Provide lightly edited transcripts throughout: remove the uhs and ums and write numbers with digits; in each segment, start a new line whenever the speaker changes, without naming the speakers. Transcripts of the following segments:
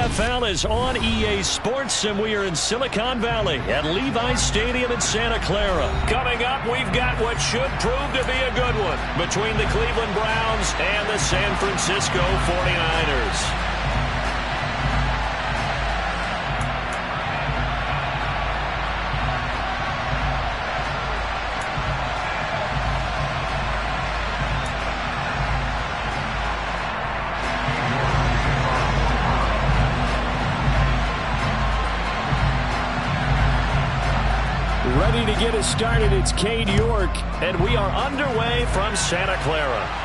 NFL is on EA Sports, and we are in Silicon Valley at Levi's Stadium in Santa Clara. Coming up, we've got what should prove to be a good one between the Cleveland Browns and the San Francisco 49ers. Ready to get us started, it's Cade York, and we are underway from Santa Clara.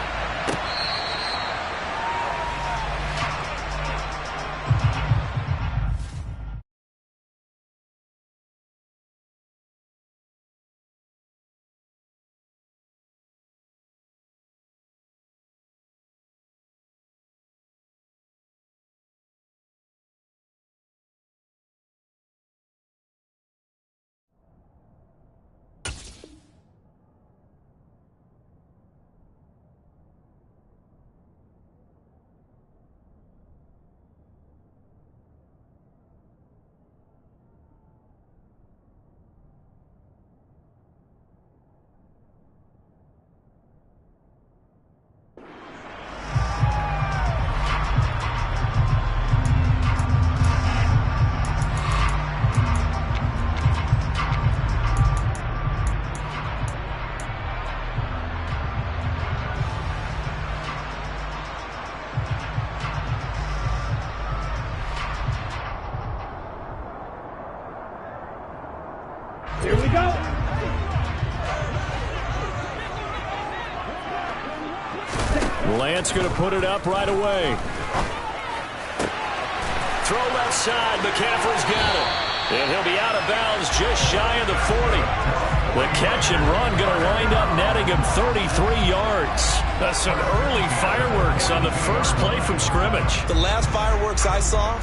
Here we go.
Lance going to put it up right away. Throw left side. McCaffrey's got it. And he'll be out of bounds just shy of the 40. The catch and run going to wind up netting him 33 yards. That's some early fireworks on the first play from scrimmage.
The last fireworks I saw,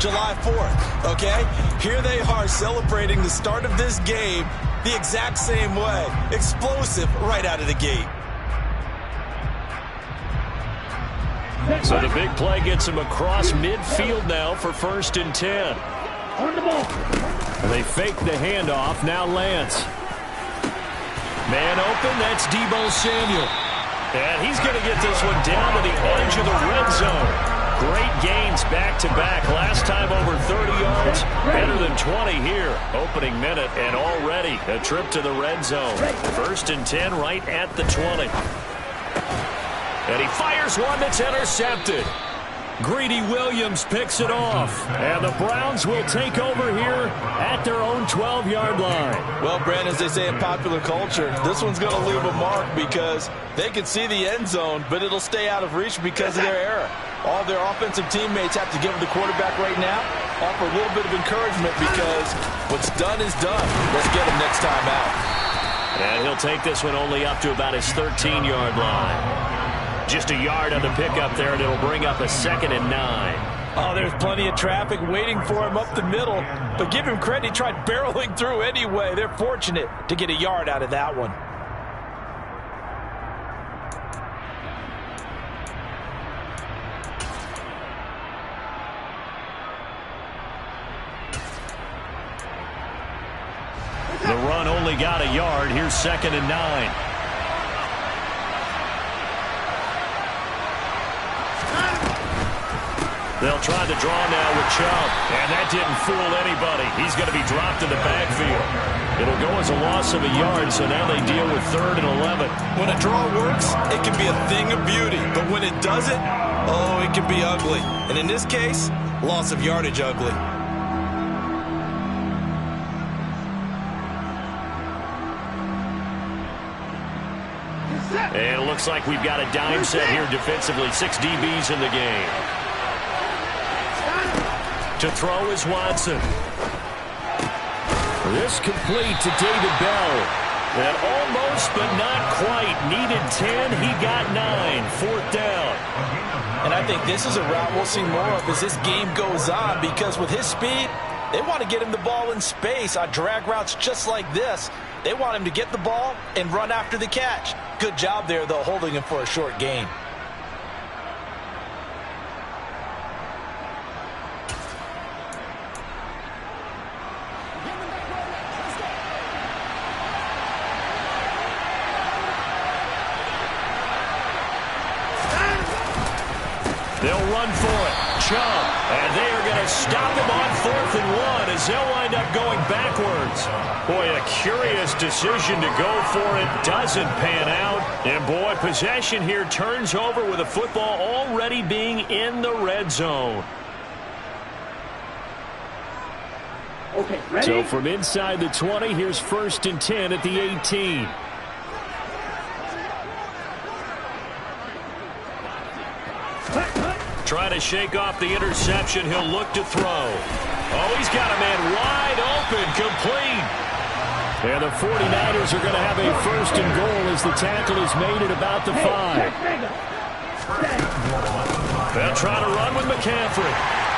July 4th, okay? Here they are celebrating the start of this game the exact same way. Explosive right out of the gate.
So the big play gets him across midfield now for 1st and 10.
On the ball.
They fake the handoff. Now Lance. Man open. That's Deebo Samuel. And he's going to get this one down to the edge of the red zone. Great gains back-to-back. Last time over 30 yards. Better than 20 here. Opening minute and already a trip to the red zone. 1st and 10 right at the 20. And he fires one that's intercepted. Greedy Williams picks it off. And the Browns will take over here at their own 12-yard line.
Well, Brandon, as they say in popular culture, this one's going to leave a mark because they can see the end zone, but it'll stay out of reach because of their error. All their offensive teammates have to give the quarterback right now, offer a little bit of encouragement because what's done is done. Let's get him next time out.
And he'll take this one only up to about his 13-yard line. Just a yard on the pickup there, and it'll bring up a 2nd and 9.
Oh, there's plenty of traffic waiting for him up the middle. But give him credit, he tried barreling through anyway. They're fortunate to get a yard out of that one.
The run only got a yard. Here's 2nd and 9. They'll try to draw now with Chubb. And that didn't fool anybody. He's going to be dropped in the backfield. It'll go as a loss of a yard, so now they deal with 3rd and 11.
When a draw works, it can be a thing of beauty. But when it doesn't, oh, it can be ugly. And in this case, loss of yardage ugly.
And it looks like we've got a dime set here defensively. 6 DBs in the game. To throw is Watson. This complete to David Bell. And almost, but not quite. Needed 10. He got 9. 4th down.
And I think this is a route we'll see more of as this game goes on because with his speed, they want to get him the ball in space on drag routes just like this. They want him to get the ball and run after the catch. Good job there, though, holding him for a short gain.
4th and 1 as they'll wind up going backwards. Boy, a curious decision to go for it. Doesn't pan out. And, boy, possession here turns over with the football already being in the red zone.
Okay, ready?
So from inside the 20, here's 1st and 10 at the 18. Trying to shake off the interception. He'll look to throw. Oh, he's got a man wide open, complete. And the 49ers are going to have a 1st and goal as the tackle is made at about the 5. They'll try to run with McCaffrey.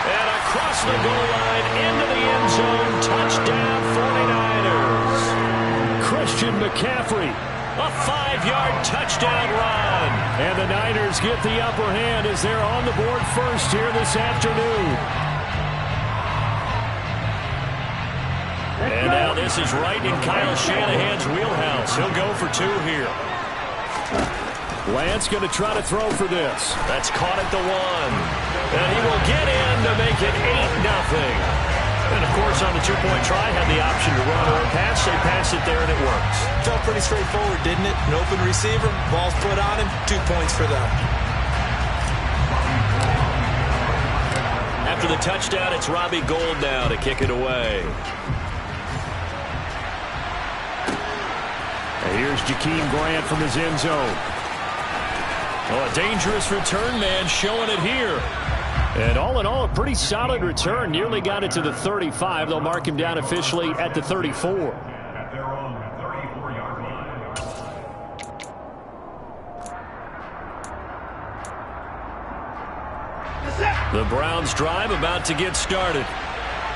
And across the goal line into the end zone. Touchdown 49ers. Christian McCaffrey. A 5-yard touchdown run. And the Niners get the upper hand as they're on the board first here this afternoon. And now this is right in Kyle Shanahan's wheelhouse. He'll go for 2 here. Lance going to try to throw for this. That's caught at the 1. And he will get in to make it 8-0. And, of course, on the 2-point try, had the option to run or pass. They pass it there, and it works.
Felt pretty straightforward, didn't it? An open receiver, ball's put on him, 2 points for them.
After the touchdown, it's Robbie Gould now to kick it away. And here's Jakeem Grant from his end zone. Oh, a dangerous return man showing it here. And all in all, a pretty solid return. Nearly got it to the 35. They'll mark him down officially at the 34.
At their own 34-yard line.
The Browns drive about to get started.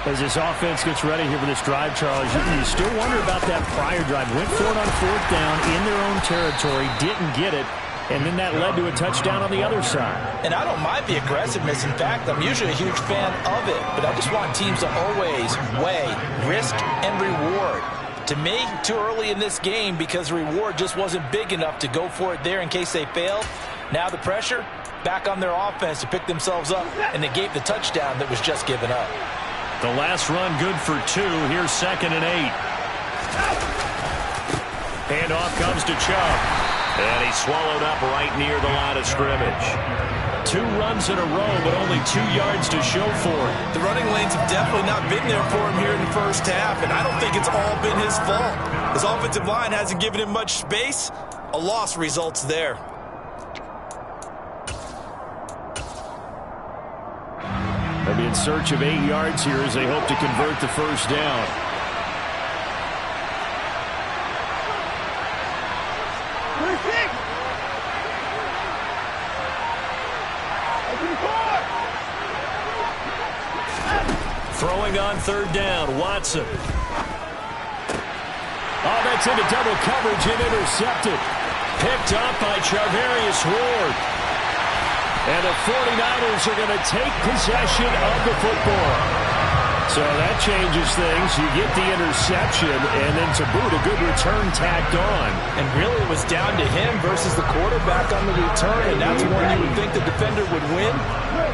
As this offense gets ready here for this drive, Charles, you still wonder about that prior drive. Went for it on 4th down in their own territory, didn't get it. And then that led to a touchdown on the other side.
And I don't mind the aggressiveness. In fact, I'm usually a huge fan of it. But I just want teams to always weigh risk and reward. To me, too early in this game because the reward just wasn't big enough to go for it there in case they failed. Now the pressure back on their offense to pick themselves up and negate the touchdown that was just given up.
The last run good for 2. Here's 2nd and 8. Handoff comes to Chubb. And he's swallowed up right near the line of scrimmage. 2 runs in a row, but only 2 yards to show for it.
The running lanes have definitely not been there for him here in the first half, and I don't think it's all been his fault. His offensive line hasn't given him much space. A loss results there.
They'll be in search of 8 yards here as they hope to convert the 1st down. Throwing on 3rd down, Watson. Oh, that's into double coverage and intercepted. Picked up by Charvarius Ward. And the 49ers are going to take possession of the football. So that changes things. You get the interception, and then to boot, a good return tacked on.
And really it was down to him versus the quarterback on the return, and that's one you would think the defender would win.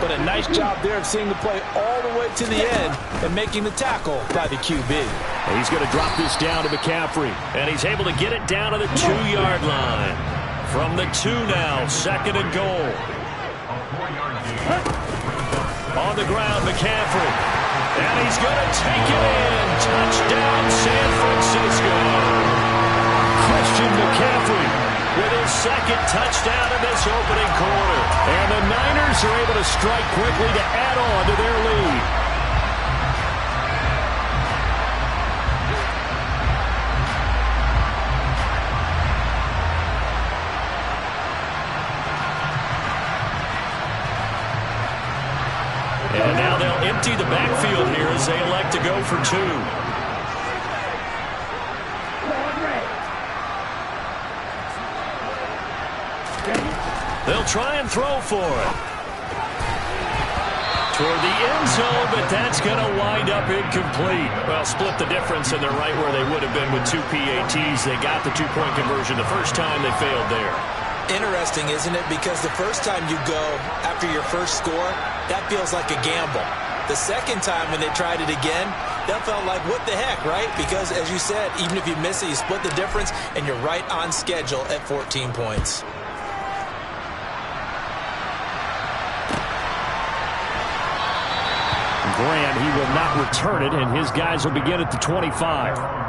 But a nice job there of seeing the play all the way to the end and making the tackle by the QB.
And he's going to drop this down to McCaffrey, and he's able to get it down to the 2-yard line. From the 2 now, 2nd and goal. On the ground, McCaffrey. And he's going to take it in. Touchdown, San Francisco. Christian McCaffrey with his 2nd touchdown in this opening quarter. And the Niners are able to strike quickly to add on to their lead. And now they'll empty the backfield here as they elect to go for 2. They'll try and throw for it. Toward the end zone, but that's going to wind up incomplete. Well, split the difference, and they're right where they would have been with 2 PATs. They got the 2-point conversion the first time. They failed there.
Interesting, isn't it? Because the first time you go after your first score, that feels like a gamble. The second time when they tried it again, that felt like, what the heck, right? Because, as you said, even if you miss it, you split the difference, and you're right on schedule at 14 points.
Graham, he will not return it, and his guys will begin at the 25.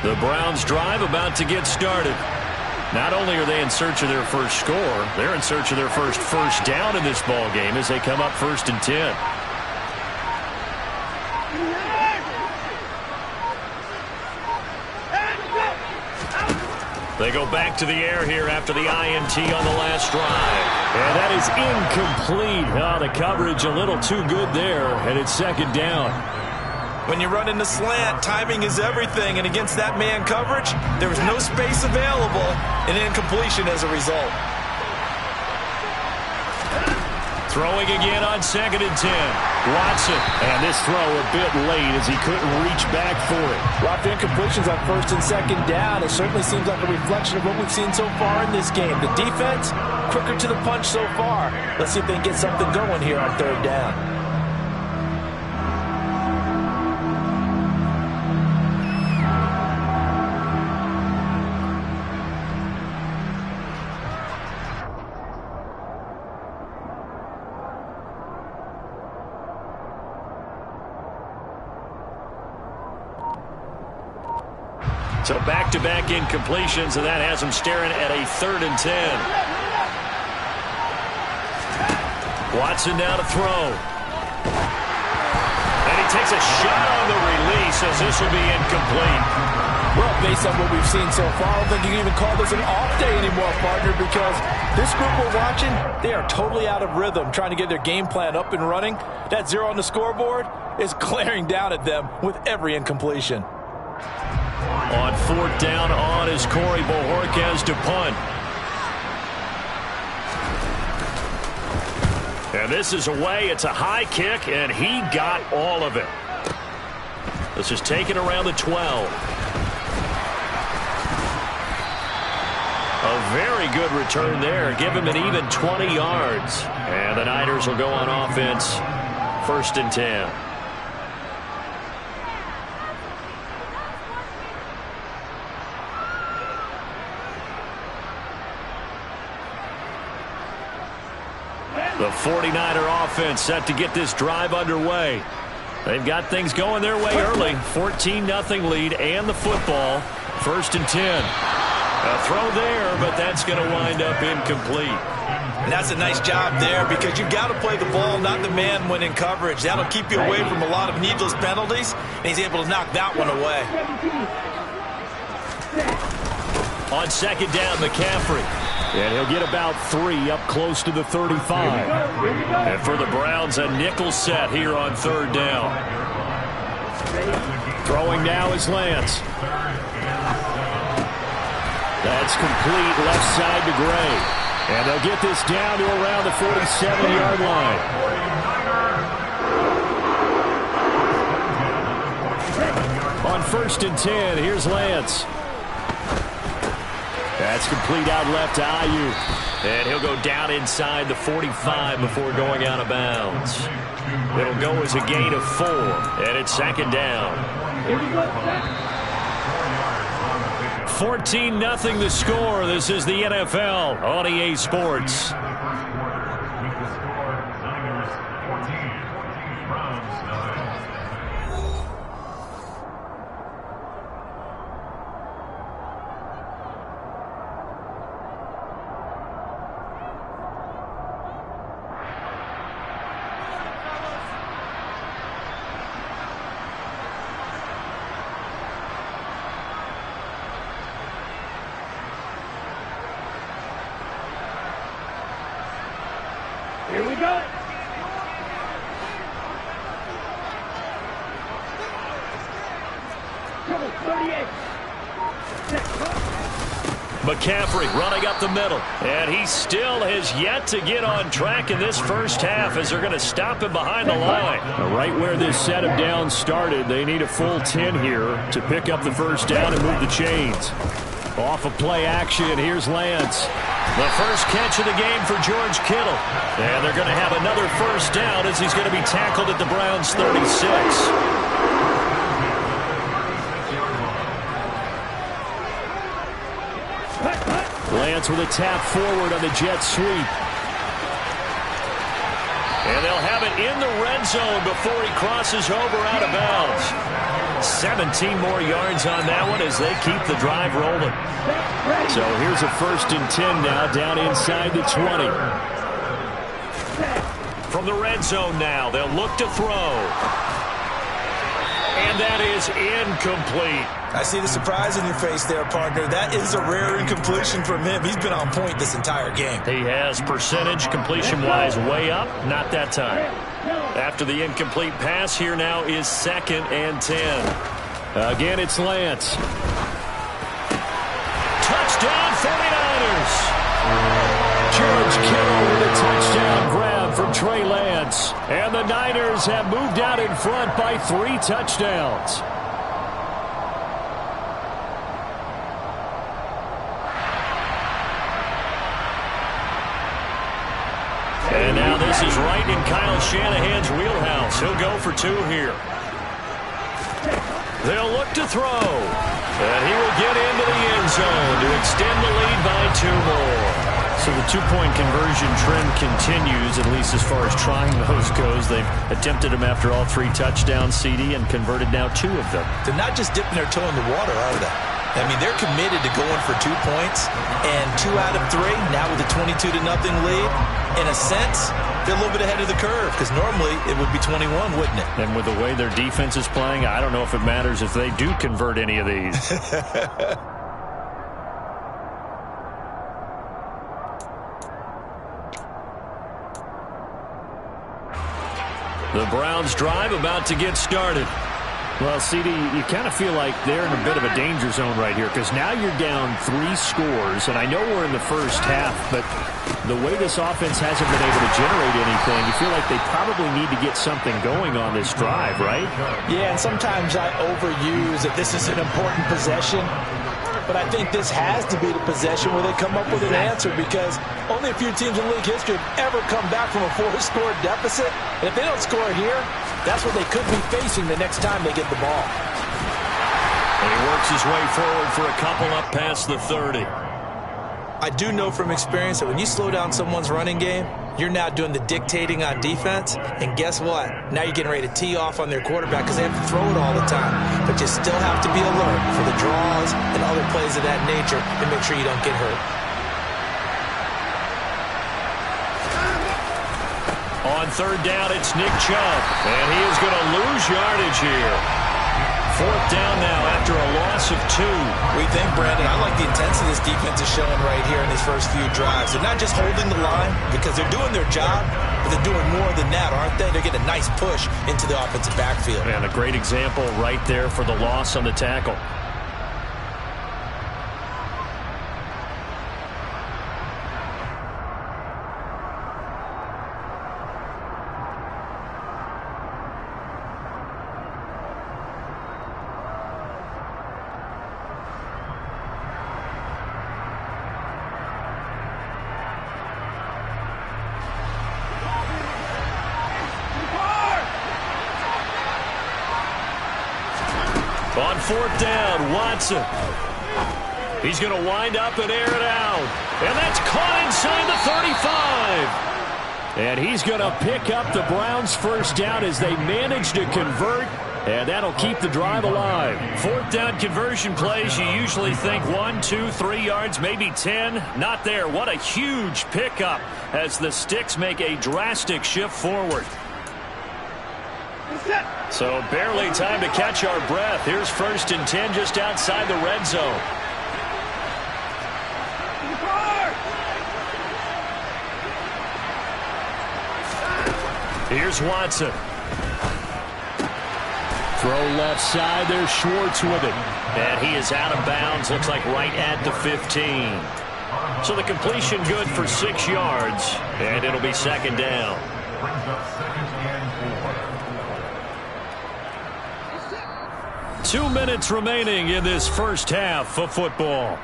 The Browns drive about to get started. Not only are they in search of their first score, they're in search of their first down in this ball game as they come up 1st and 10. They go back to the air here after the INT on the last drive. And that is incomplete. Oh, the coverage a little too good there, and it's 2nd down.
When you run in the slant, timing is everything, and against that man coverage, there was no space available, and incompletion as a result.
Throwing again on 2nd and 10. Watson, and this throw a bit late as he couldn't reach back for it.
Lots of incompletions on 1st and 2nd down. It certainly seems like a reflection of what we've seen so far in this game. The defense, quicker to the punch so far. Let's see if they can get something going here on 3rd down.
So back-to-back incompletions, and that has them staring at a 3rd and 10. Watson now to throw. And he takes a shot on the release as this will be incomplete.
Well, based on what we've seen so far, I don't think you can even call this an off day anymore, partner, because this group we're watching, they are totally out of rhythm, trying to get their game plan up and running. That 0 on the scoreboard is glaring down at them with every incompletion.
On 4th down on is Corey Bojorquez to punt. And this is away. It's a high kick, and he got all of it. This is taken around the 12. A very good return there. Give him an even 20 yards. And the Niners will go on offense 1st and 10. The 49er offense set to get this drive underway. They've got things going their way early. 14-0 lead and the football. 1st and 10. A throw there, but that's going to wind up incomplete.
And that's a nice job there because you've got to play the ball, not the man when in coverage. That'll keep you away from a lot of needless penalties, and he's able to knock that one away.
On 2nd down, McCaffrey. And he'll get about 3 up close to the 35. And for the Browns, a nickel set here on 3rd down. Throwing now is Lance. That's complete left side to Gray. And they'll get this down to around the 47-yard line. On 1st and 10, here's Lance. That's complete out left to Ayuk. And he'll go down inside the 45 before going out of bounds. It'll go as a gain of 4, and it's 2nd down. 14-0 the score. This is the NFL on EA Sports.
Here we go.
McCaffrey running up the middle. And he still has yet to get on track in this first half as they're going to stop him behind the line.
Right where this set of downs started, they need a full 10 here to pick up the first down and move the chains. Off of play action, here's Lance.
The first catch of the game for George Kittle. And they're going to have another first down as he's going to be tackled at the Browns' 36.
Lance with a tap forward on the jet sweep.
And they'll have it in the red zone before he crosses over out of bounds. 17 more yards on that one as they keep the drive rolling.
So here's a 1st and 10 now down inside the 20.
From the red zone now, they'll look to throw. And that is incomplete.
I see the surprise in your face there, partner. That is a rare incompletion from him. He's been on point this entire game.
He has percentage completion-wise way up. Not that time. After the incomplete pass, here now is 2nd and 10.
Again, it's Lance.
Touchdown 49ers.
George Kittle with a touchdown grab from Trey Lance. And the Niners have moved out in front by 3 touchdowns.
And now this is right in Kyle Shanahan's wheelhouse. He'll go for 2 here. They'll look to throw. And he will get into the end zone to extend the lead by 2 more.
So the 2-point conversion trend continues, at least as far as trying those goes. They've attempted them after all 3 touchdowns, CD, and converted now 2 of them.
They're not just dipping their toe in the water, are they? I mean, they're committed to going for 2 points, and 2 out of 3, now with a 22-0 lead. In a sense, they're a little bit ahead of the curve, because normally it would be 21, wouldn't it?
And with the way their defense is playing, I don't know if it matters if they do convert any of these.
The Browns drive about to get started.
Well, CD, you kind of feel like they're in a bit of a danger zone right here because now you're down 3 scores, and I know we're in the first half, but the way this offense hasn't been able to generate anything, you feel like they probably need to get something going on this drive, right?
Yeah, and sometimes I overuse that this is an important possession. But I think this has to be the possession where they come up with an answer because only a few teams in league history have ever come back from a 4-score deficit. And if they don't score here, that's what they could be facing the next time they get the ball.
And he works his way forward for a couple up past the 30.
I do know from experience that when you slow down someone's running game, you're now doing the dictating on defense. And guess what? Now you're getting ready to tee off on their quarterback because they have to throw it all the time. But you still have to be alert for the draws and other plays of that nature and make sure you don't get hurt.
On 3rd down, it's Nick Chubb. And he is going to lose yardage here. 4th down now after a loss of 2.
We think, Brandon, I like the intensity this defense is showing right here in these first few drives. They're not just holding the line because they're doing their job, but they're doing more than that, aren't they? They're getting a nice push into the offensive backfield.
And a great example right there for the loss on the tackle. On 4th down, Watson. He's going to wind up and air it out. And that's caught inside the 35.
And he's going to pick up the Browns' first down as they manage to convert. And that'll keep the drive alive.
4th down conversion plays, you usually think 1, 2, 3 yards, maybe 10. Not there. What a huge pickup as the Sticks make a drastic shift forward. So barely time to catch our breath. Here's 1st and 10 just outside the red zone. Here's Watson.
Throw left side. There's Schwartz with it.
And he is out of bounds. Looks like right at the 15. So the completion good for 6 yards. And it'll be second down.
Brings up 2nd and 4.
2 minutes remaining in this first half of football.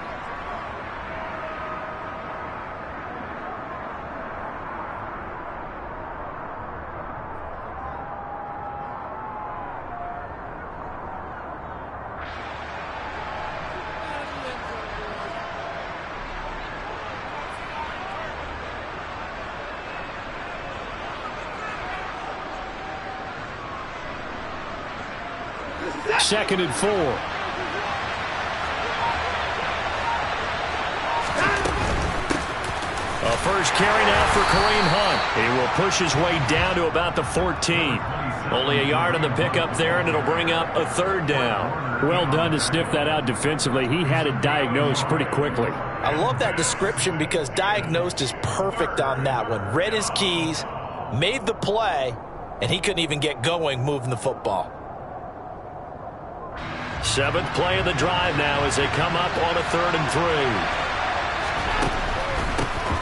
Second and 4.
A first carry now for Kareem Hunt. He will push his way down to about the 14. Only a yard on the pickup there, and it'll bring up a 3rd down.
Well done to sniff that out defensively. He had it diagnosed pretty quickly.
I love that description because diagnosed is perfect on that one. Read his keys, made the play, and he couldn't even get going moving the football.
7th play of the drive now as they come up on a 3rd and 3.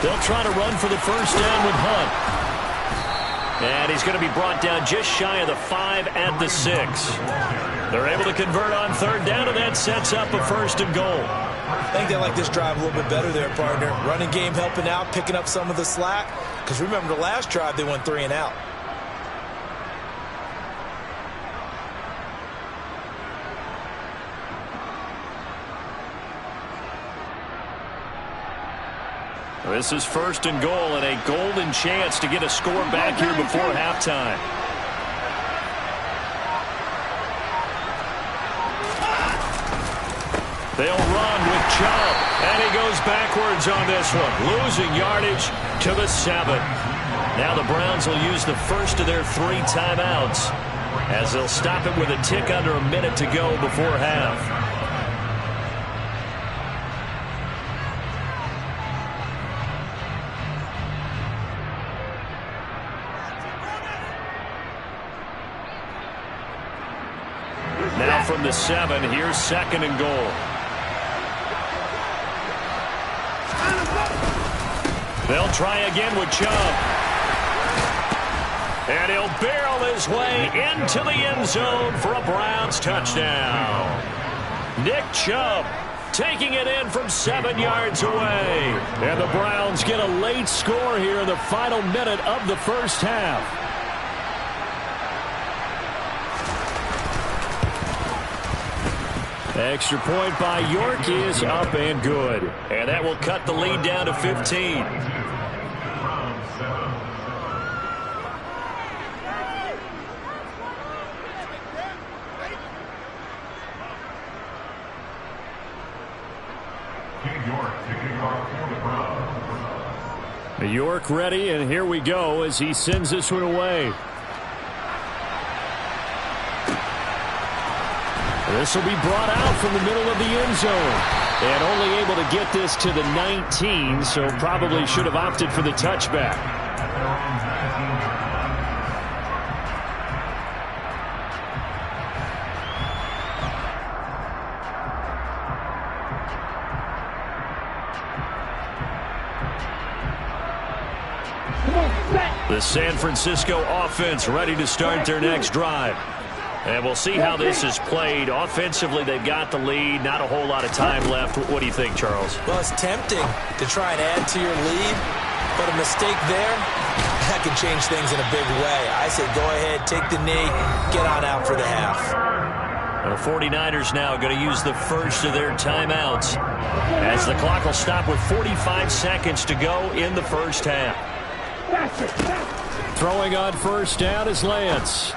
They'll try to run for the first down with Hunt. And he's going to be brought down just shy of the 5 at the 6. They're able to convert on 3rd down, and that sets up a 1st and goal.
I think they like this drive a little bit better there, partner. Running game helping out, picking up some of the slack. Because remember the last drive, they went 3 and out.
This is 1st and goal and a golden chance to get a score back here before halftime. They'll run with Chubb, and he goes backwards on this one, losing yardage to the 7. Now the Browns will use the first of their 3 timeouts as they'll stop it with a tick under a minute to go before half. Now from the 7, here's 2nd and goal. They'll try again with Chubb. And he'll barrel his way into the end zone for a Browns touchdown. Nick Chubb taking it in from 7 yards away.
And the Browns get a late score here in the final minute of the first half. Extra point by York is up and good.
And that will cut the lead down to 15.
York ready, and here we go as he sends this one away. This will be brought out from the middle of the end zone. And only able to get this to the 19, so probably should have opted for the touchback.
The San Francisco offense ready to start their next drive. And we'll see how this is played. Offensively, they've got the lead. Not a whole lot of time left. What do you think, Charles?
Well, it's tempting to try and add to your lead, but a mistake there, that can change things in a big way. I say go ahead, take the knee, get on out for the half.
The 49ers now going to use the first of their timeouts as the clock will stop with 45 seconds to go in the first half.
Throwing on first down is Lance.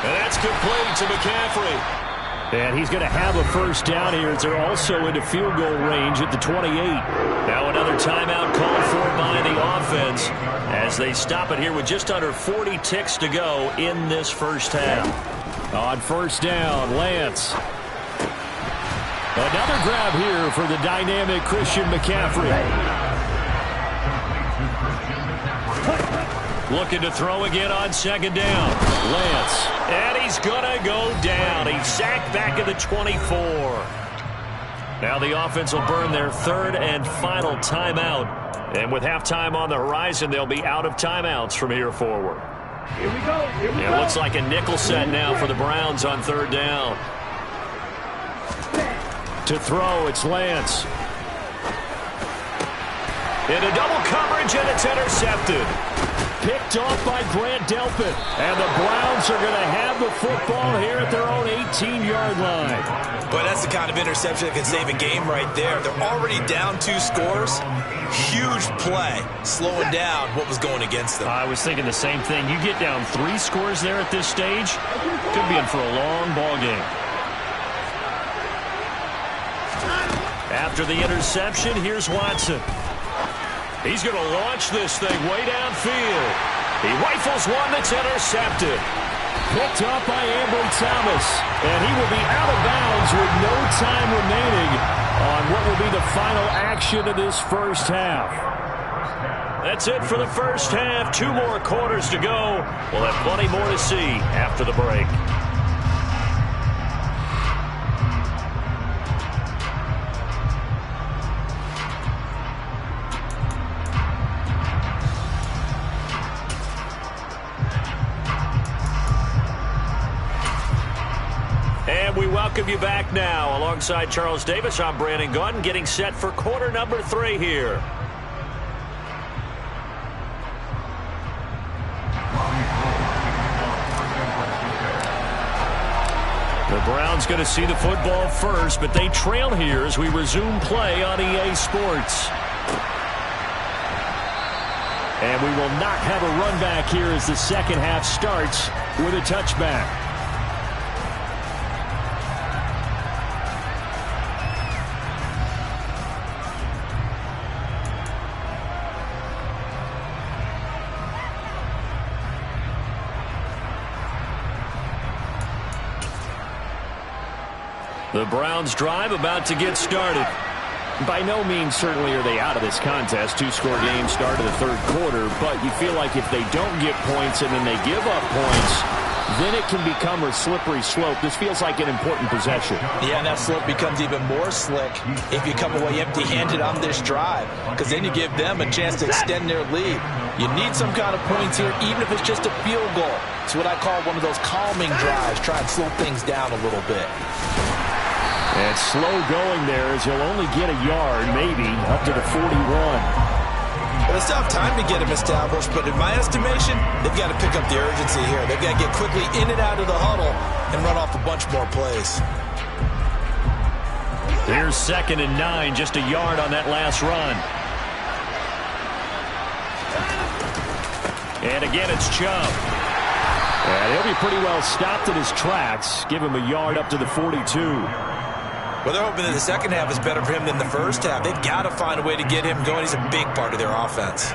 And that's complete to McCaffrey.
And he's going to have a first down here as they're also into field goal range at the 28.
Now another timeout called for by the offense as they stop it here with just under 40 ticks to go in this first half.
On first down, Lance. Another grab here for the dynamic Christian McCaffrey.
Looking to throw again on second down. Lance. And he's going to go down. He's sacked back at the 24. Now the offense will burn their third and final timeout. And with halftime on the horizon, they'll be out of timeouts from here forward.
Here we go.
It looks like a nickel set now for the Browns on third down. To throw, it's Lance. Into double coverage, and it's intercepted. Picked off by Grant Delpit. And the Browns are going to have the football here at their own 18-yard line.
But that's the kind of interception that can save a game right there. They're already down 2 scores. Huge play, slowing down what was going against them.
I was thinking the same thing. You get down 3 scores there at this stage, could be in for a long ball game.
After the interception, here's Watson. He's going to launch this thing way downfield. He rifles one that's intercepted. Picked up by Ambry Thomas. And he will be out of bounds with no time remaining on what will be the final action of this first half. That's it for the first half. 2 more quarters to go. We'll have plenty more to see after the break. And we welcome you back now. Alongside Charles Davis, I'm Brandon Gaudin, getting set for quarter number 3 here. The Browns going to see the football first, but they trail here as we resume play on EA Sports. And we will not have a run back here as the second half starts with a touchback. The Browns drive about to get started. By no means certainly are they out of this contest. 2-score game start of the third quarter, but you feel like if they don't get points and then they give up points, then it can become a slippery slope. This feels like an important possession.
Yeah, and that slope becomes even more slick if you come away empty-handed on this drive, because then you give them a chance to extend their lead. You need some kind of points here, even if it's just a field goal. It's what I call one of those calming drives. Try and slow things down a little bit.
And slow going there as he'll only get a yard, maybe, up to the 41.
Well, they still have time to get him established, but in my estimation, they've got to pick up the urgency here. They've got to get quickly in and out of the huddle and run off a bunch more plays.
Here's 2nd and 9, just a yard on that last run. And again, it's Chubb.
And he'll be pretty well stopped in his tracks. Give him a yard up to the 42.
Well, they're hoping that the second half is better for him than the first half. They've got to find a way to get him going. He's a big part of their offense.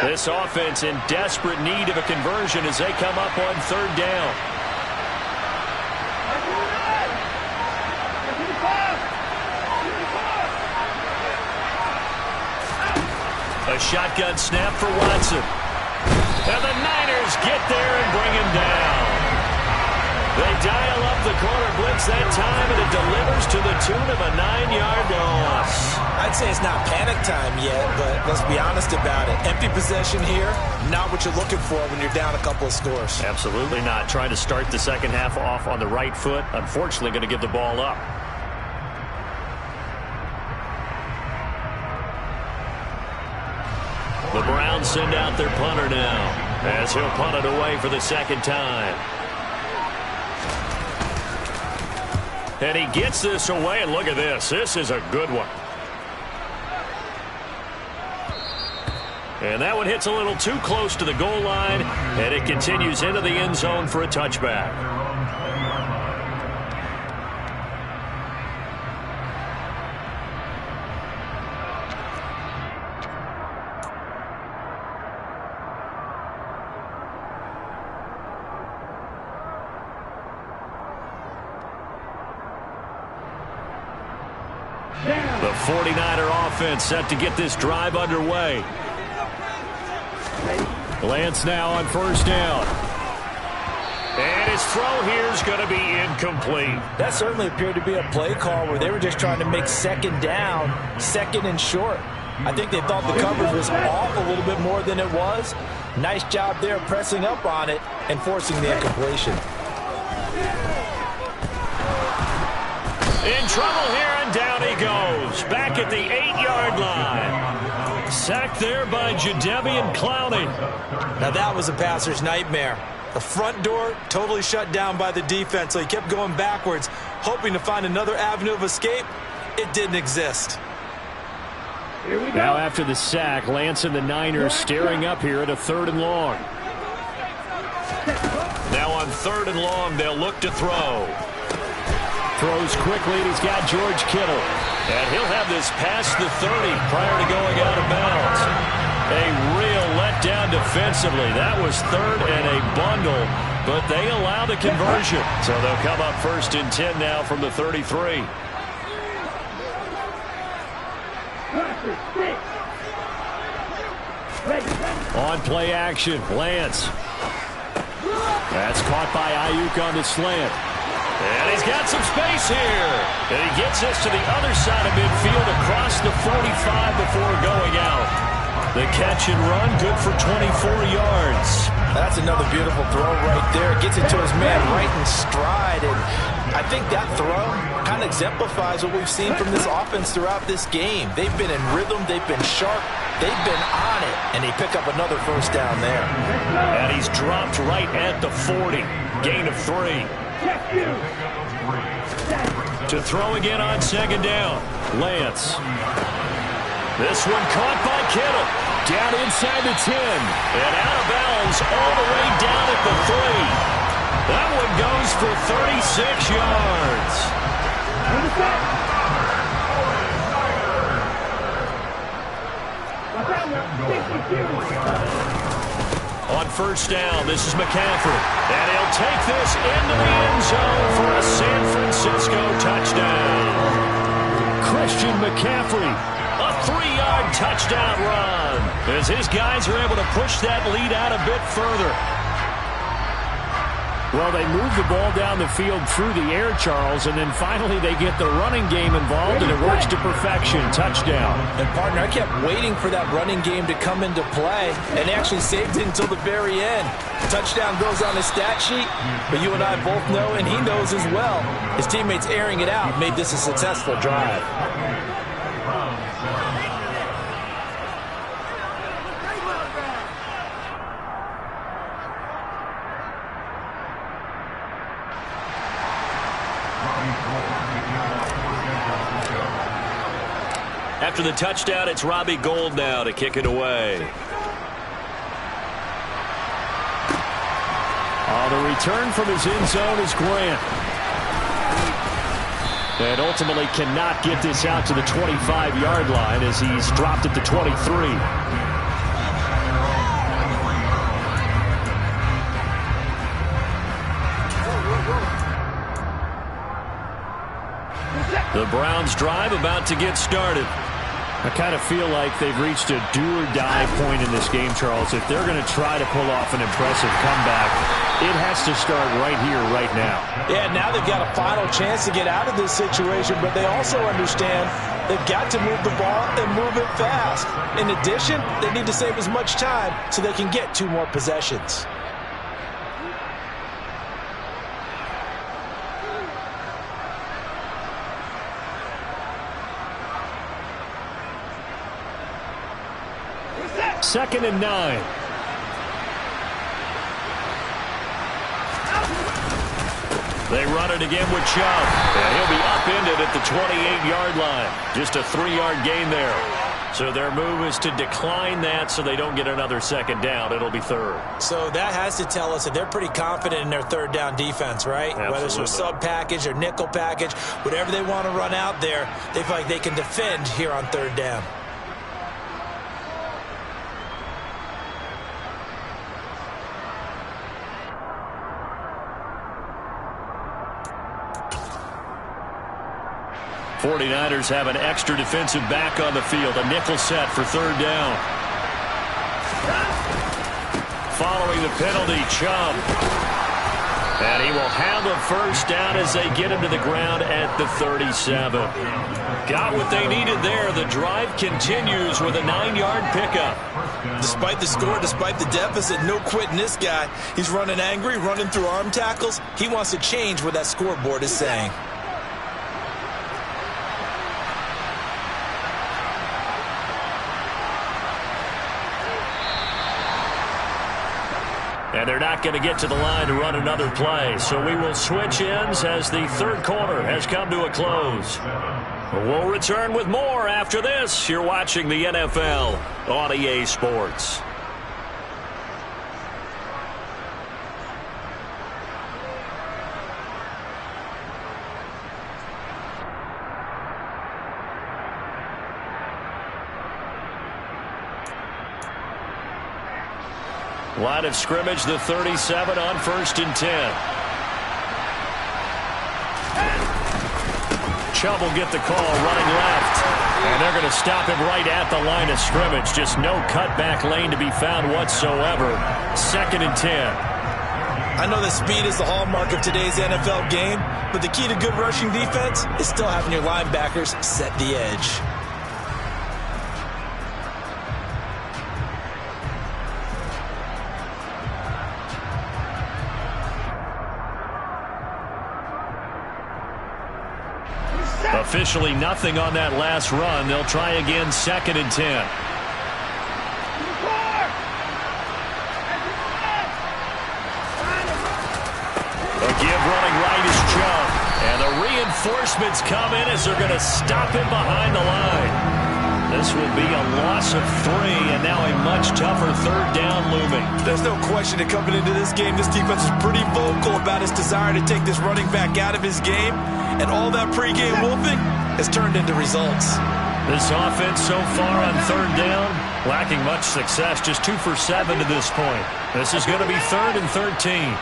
This offense in desperate need of a conversion as they come up on third down. A shotgun snap for Watson. And the Niners get there and bring him down. They dial up the corner blitz that time, and it delivers to the tune of a 9-yard loss.
I'd say it's not panic time yet, but let's be honest about it. Empty possession here, not what you're looking for when you're down a couple of scores.
Absolutely not. Trying to start the second half off on the right foot. Unfortunately, going to give the ball up. The Browns send out their punter now as he'll punt it away for the second time. And he gets this away, and look at this. This is a good one. And that one hits a little too close to the goal line, and it continues into the end zone for a touchback. The 49er offense set to get this drive underway. Lance now on first down. And his throw here is going to be incomplete.
That certainly appeared to be a play call where they were just trying to make second down, second and short. I think they thought the coverage was off a little bit more than it was. Nice job there pressing up on it and forcing the incompletion.
In trouble here, and down he goes. Back at the 8-yard line. Sacked there by Jadeveon Clowney.
Now that was a passer's nightmare. The front door totally shut down by the defense, so he kept going backwards, hoping to find another avenue of escape. It didn't exist.
Now after the sack, Lance and the Niners staring up here at a 3rd and long.
Now on 3rd and long, they'll look to throw.
Throws quickly, and he's got George Kittle.
And he'll have this past the 30 prior to going out of bounds. A real letdown defensively. That was 3rd and a bundle, but they allow the conversion. So they'll come up 1st and 10 now from the 33.
On play action, Lance. That's caught by Ayuk on the slant.
And he's got some space here. And he gets this to the other side of midfield across the 45 before going out. The catch and run, good for 24 yards.
That's another beautiful throw right there. Gets it to his man right in stride. And I think that throw kind of exemplifies what we've seen from this offense throughout this game. They've been in rhythm. They've been sharp. They've been on it. And he picked up another first down there.
And he's dropped right at the 40. Gain of 3. To throw again on 2nd down. Lance. This one caught by Kittle.
Down inside the 10.
And out of bounds all the way down at the 3. That one goes for 36 yards. On 1st down, this is McCaffrey. And he'll take this into the end zone for a San Francisco touchdown.
Christian McCaffrey.
A 3-yard touchdown run as his guys are able to push that lead out a bit further.
Well, they move the ball down the field through the air, Charles, and then finally they get the running game involved, and it works to perfection. Touchdown.
And, partner, I kept waiting for that running game to come into play, and actually saved it until the very end. Touchdown goes on his stat sheet, but you and I both know, and he knows as well, his teammates airing it out made this a successful drive.
After the touchdown, it's Robbie Gould now to kick it away.
The return from his end zone is Grant. And ultimately cannot get this out to the 25-yard line as he's dropped at the 23.
The Browns drive about to get started.
I kind of feel like they've reached a do-or-die point in this game, Charles. If they're going to try to pull off an impressive comeback, it has to start right here, right now.
Yeah, now they've got a final chance to get out of this situation, but they also understand they've got to move the ball and move it fast. In addition, they need to save as much time so they can get 2 more possessions.
Second and 9.
They run it again with Chubb. And he'll be upended at the 28-yard line. Just a 3-yard gain there. So their move is to decline that so they don't get another second down. It'll be 3rd.
So that has to tell us that they're pretty confident in their 3rd down defense, right?
Absolutely.
Whether it's a sub package or nickel package, whatever they want to run out there, they feel like they can defend here on 3rd down.
49ers have an extra defensive back on the field. A nickel set for third down. Following the penalty, Chubb. And he will have the first down as they get him to the ground at the 37. Got what they needed there. The drive continues with a 9-yard pickup.
Despite the score, despite the deficit, no quitting this guy. He's running angry, running through arm tackles. He wants to change what that scoreboard is saying.
And they're not going to get to the line to run another play. So we will switch ends as the third quarter has come to a close. We'll return with more after this. You're watching the NFL on EA Sports. Line of scrimmage, the 37 on 1st and 10. Chubb will get the call running left. And they're going to stop him right at the line of scrimmage. Just no cutback lane to be found whatsoever. 2nd and 10.
I know that speed is the hallmark of today's NFL game, but the key to good rushing defense is still having your linebackers set the edge.
Officially nothing on that last run. They'll try again, 2nd and 10. A give running right is Chubb. And the reinforcements come in as they're going to stop him behind the line. This will be a loss of 3, and now a much tougher third down looming.
There's no question that coming into this game, this defense is pretty vocal about its desire to take this running back out of his game. And all that pregame wolfing has turned into results.
This offense so far on third down, lacking much success, just 2 for 7 to this point. This is going to be 3rd and 13.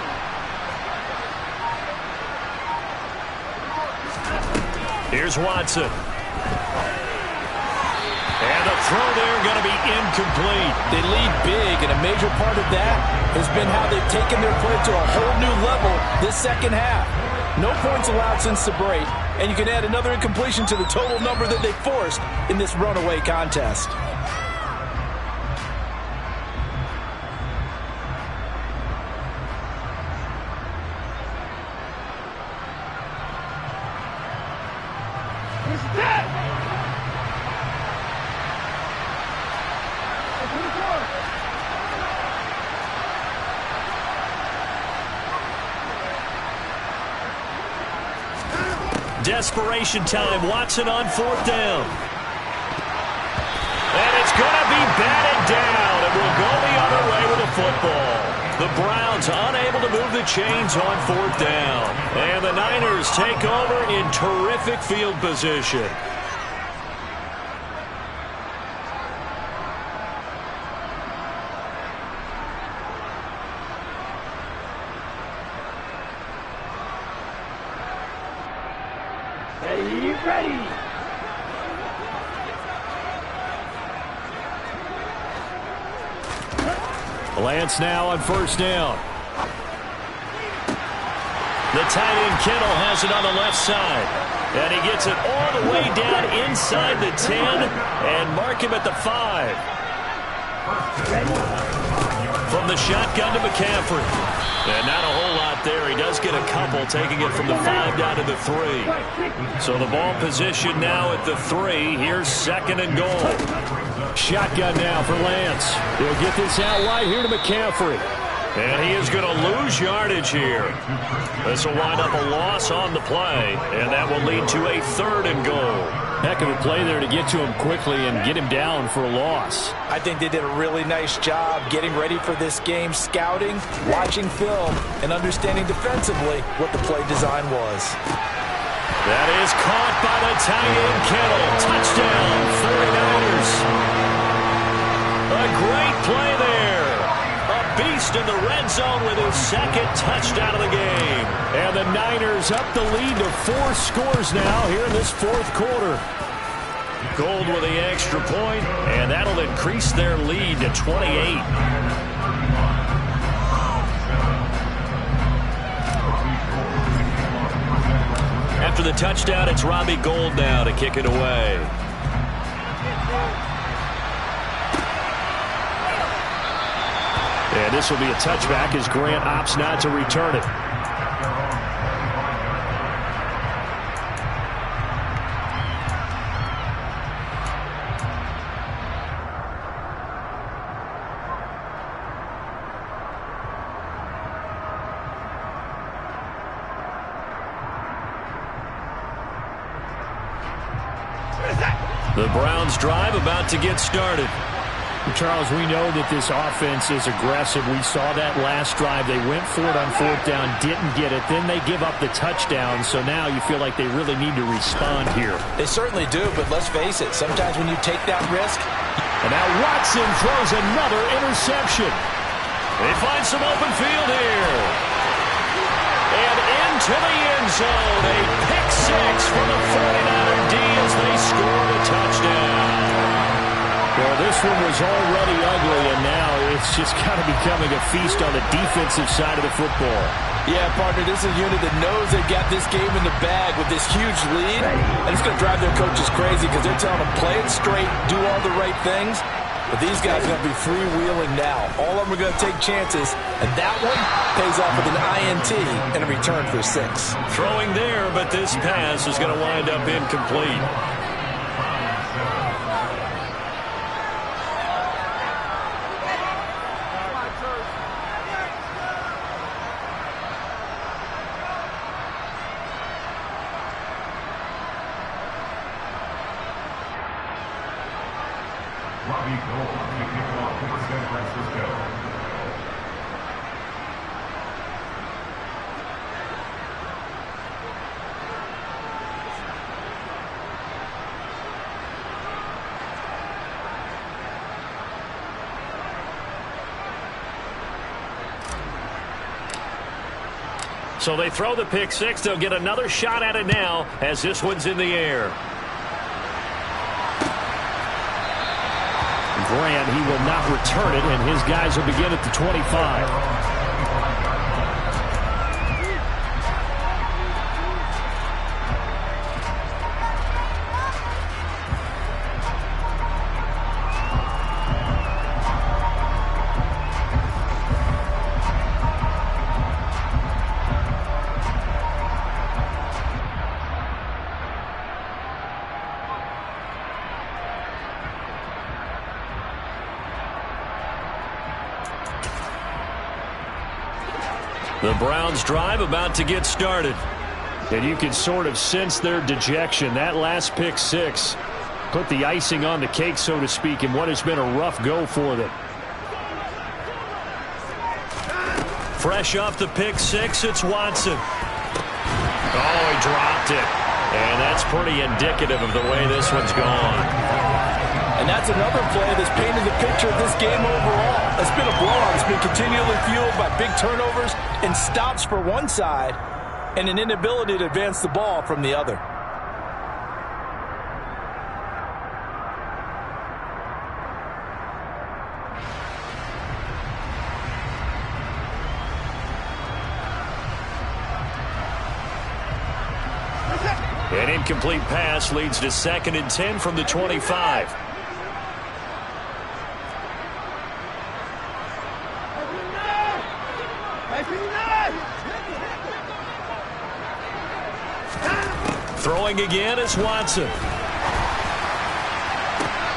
Here's Watson. And the throw there going to be incomplete.
They lead big, and a major part of that has been how they've taken their play to a whole new level this second half. No points allowed since the break, and you can add another incompletion to the total number that they forced in this runaway contest.
Desperation time. Watson on 4th down. And it's going to be batted down. It will go the other way with the football. The Browns unable to move the chains on 4th down. And the Niners take over in terrific field position. Lance now on 1st down. The tight end Kittle has it on the left side. And he gets it all the way down inside the 10 and mark him at the 5. From the shotgun to McCaffrey. And not a whole lot there. He does get a couple, taking it from the 5 down to the 3. So the ball position now at the 3. Here's 2nd and goal. Shotgun now for Lance. He'll get this out wide here to McCaffrey. And he is going to lose yardage here. This will wind up a loss on the play, and that will lead to a 3rd and goal.
Heck of a play there to get to him quickly and get him down for a loss.
I think they did a really nice job getting ready for this game, scouting, watching film, and understanding defensively what the play design was.
That is caught by the tight end Kittle. Touchdown, 49ers. A great play there. A beast in the red zone with his second touchdown of the game.
And the Niners up the lead to 4 scores now here in this fourth quarter.
Gold with the extra point, and that'll increase their lead to 28. After the touchdown, it's Robbie Gould now to kick it away.
And this will be a touchback as Grant opts not to return it.
The Browns drive about to get started.
Charles, we know that this offense is aggressive. We saw that last drive. They went for it on 4th down, didn't get it. Then they give up the touchdown. So now you feel like they really need to respond here.
They certainly do, but let's face it. Sometimes when you take that risk.
And now Watson throws another interception.
They find some open field here. And into the end zone. A pick 6 for the 49er D as they score the touchdown.
Well, this one was already ugly, and now it's just kind of becoming a feast on the defensive side of the football.
Yeah, partner, this is a unit that knows they've got this game in the bag with this huge lead, and it's going to drive their coaches crazy because they're telling them play it straight, do all the right things. But these guys are going to be freewheeling now. All of them are going to take chances, and that one pays off with an INT and a return for 6.
Throwing there, but this pass is going to wind up incomplete.
Robbie Gould to kick off for San Francisco.
So they throw the pick 6. They'll get another shot at it now as this one's in the air.
Grant, he will not return it, and his guys will begin at the 25.
The Browns drive about to get started.
And you can sort of sense their dejection. That last pick 6 put the icing on the cake, so to speak, in what has been a rough go for them.
Fresh off the pick 6, it's Watson. Oh, he dropped it. And that's pretty indicative of the way this one's gone.
And that's another play that's painted the picture of this game overall. It's been a blowout. It's been continually fueled by big turnovers and stops for one side and an inability to advance the ball from the other.
An incomplete pass leads to 2nd and 10 from the 25. Throwing again is Watson.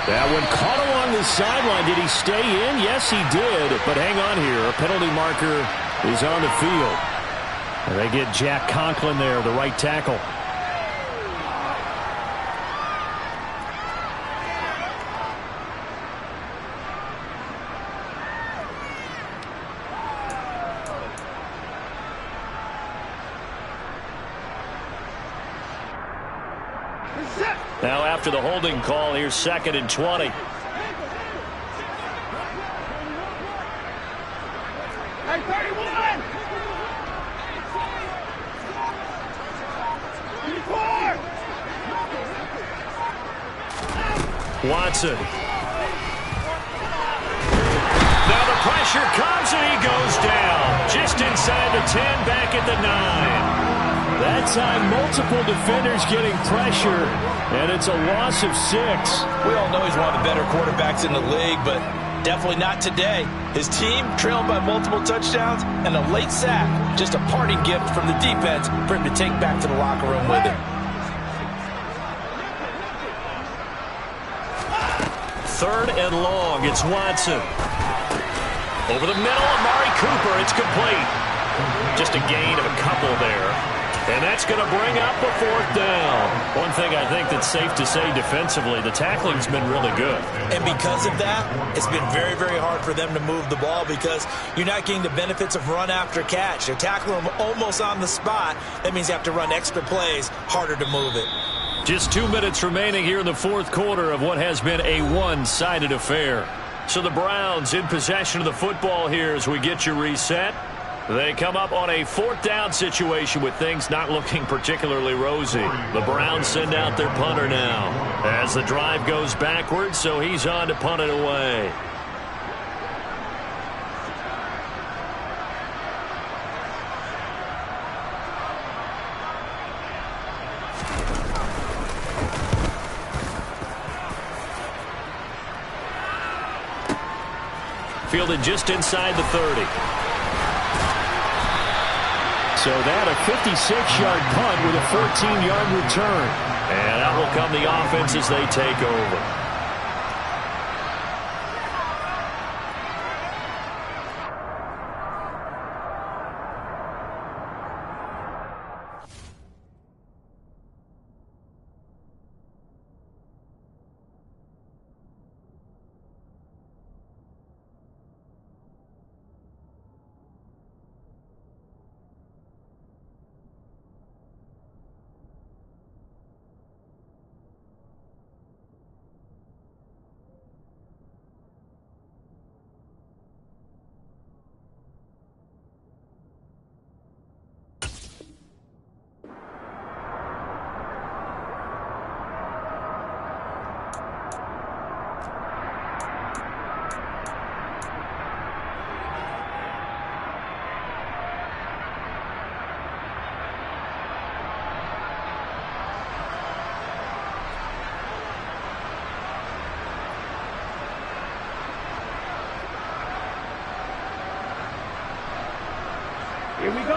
That one caught along the sideline. Did he stay in? Yes, he did. But hang on here. A penalty marker is on the field. And they get Jack Conklin there, the right tackle.
Now after the holding call, here's 2nd and 20. Watson. Now the pressure comes and he goes down. Just inside the 10, back at the 9. That time, multiple defenders getting pressure, and it's a loss of 6.
We all know he's one of the better quarterbacks in the league, but definitely not today. His team trailed by multiple touchdowns and a late sack. Just a parting gift from the defense for him to take back to the locker room with him.
Third and long, it's Watson. Over the middle, Amari Cooper, it's complete. Just a gain of a couple there. And that's going to bring up a 4th down. One thing I think that's safe to say defensively, the tackling's been really good.
And because of that, it's been very, very hard for them to move the ball because you're not getting the benefits of run after catch. They're tackling them almost on the spot. That means you have to run extra plays, harder to move it.
Just 2 minutes remaining here in the 4th quarter of what has been a one-sided affair. So the Browns in possession of the football here as we get you reset. They come up on a 4th down situation with things not looking particularly rosy. The Browns send out their punter now as the drive goes backwards, so he's on to punt it away. Fielded just inside the 30. So that a 56-yard punt with a 14-yard return. And out will come the offense as they take over.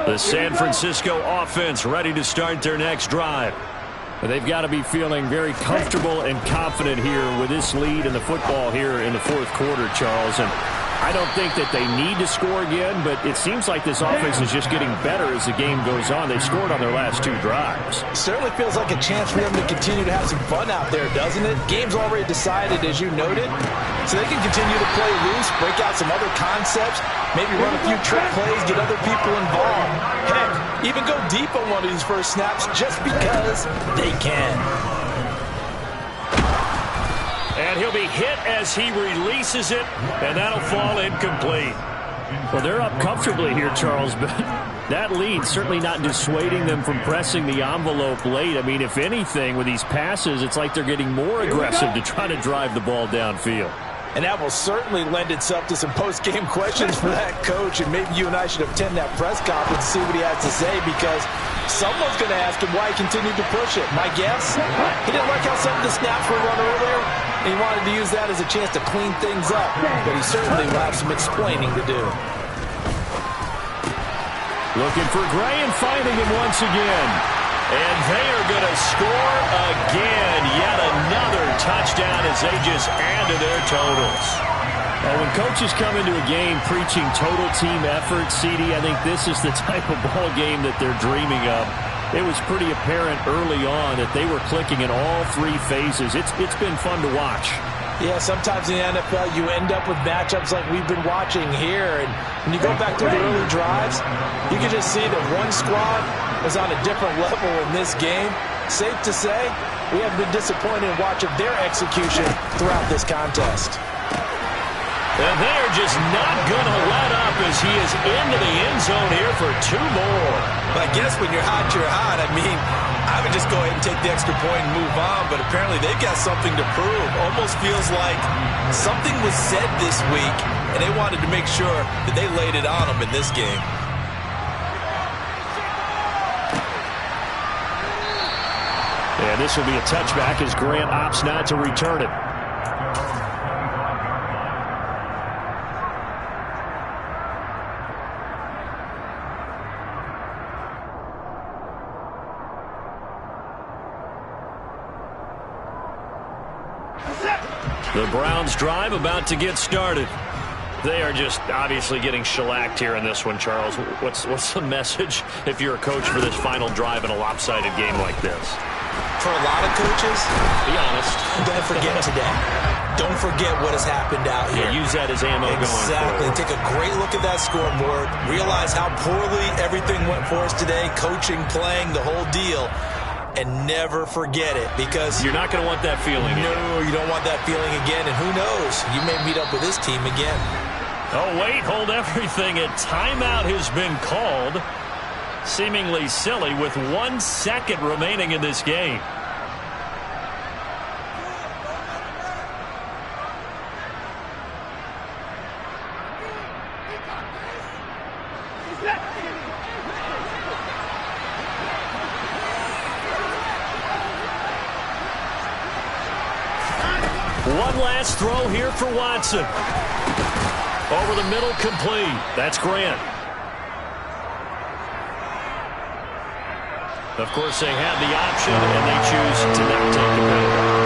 The San Francisco offense ready to start their next drive. They've got to be feeling very comfortable and confident here with this lead in the football here in the 4th quarter, Charles. And I don't think that they need to score again, but it seems like this offense is just getting better as the game goes on. They've scored on their last 2 drives.
It certainly feels like a chance for them to continue to have some fun out there, doesn't it? Game's already decided, as you noted, so they can continue to play loose, break out some other concepts, maybe run a few trick plays, get other people involved. Heck, even go deep on one of these first snaps just because they can.
And he'll be hit as he releases it, and that'll fall incomplete.
Well, they're up comfortably here, Charles, but that lead certainly not dissuading them from pressing the envelope late. I mean, if anything, with these passes, it's like they're getting more aggressive to try to drive the ball downfield.
And that will certainly lend itself to some post-game questions for that coach, and maybe you and I should attend that press conference and see what he has to say, because someone's going to ask him why he continued to push it. My guess, he didn't like how some of the snaps were run earlier, and he wanted to use that as a chance to clean things up, but he certainly will have some explaining to do.
Looking for Gray and finding him once again. And they are going to score again. Yet another touchdown as they just add to their totals.
Well, when coaches come into a game preaching total team effort, CD, I think this is the type of ball game that they're dreaming of. It was pretty apparent early on that they were clicking in all 3 phases. It's been fun to watch.
Yeah, sometimes in the NFL you end up with matchups like we've been watching here. And when you go back to the early drives, you can just see that one squad is on a different level in this game. Safe to say, we have been disappointed in watching their execution throughout this contest.
And they're just not going to let up as he is into the end zone here for 2 more.
But I guess when you're hot, I mean,
I would just go ahead and take the extra point and move on, but apparently they've got something to prove. Almost feels like something was said this week, and they wanted to make sure that they laid it on them in this game.
And this will be a touchback as Grant opts not to return it.
The Browns drive about to get started. They are just obviously getting shellacked here in this one, Charles. What's the message if you're a coach for this final drive in a lopsided game like this?
For a lot of coaches,
be honest,
don't forget today. Don't forget what has happened out here.
Yeah, use that as ammo going forward.
Exactly. Take a great look at that scoreboard. Realize how poorly everything went for us today. Coaching, playing, the whole deal. And never forget it, because
you're not going to want that feeling again.
No, you don't want that feeling again. And who knows? You may meet up with this team again.
Oh, wait, hold everything. A timeout has been called. Seemingly silly with 1 second remaining in this game. One last throw here for Watson. Over the middle, complete. That's Grant. Of course, they had the option, and they choose to not take the penalty.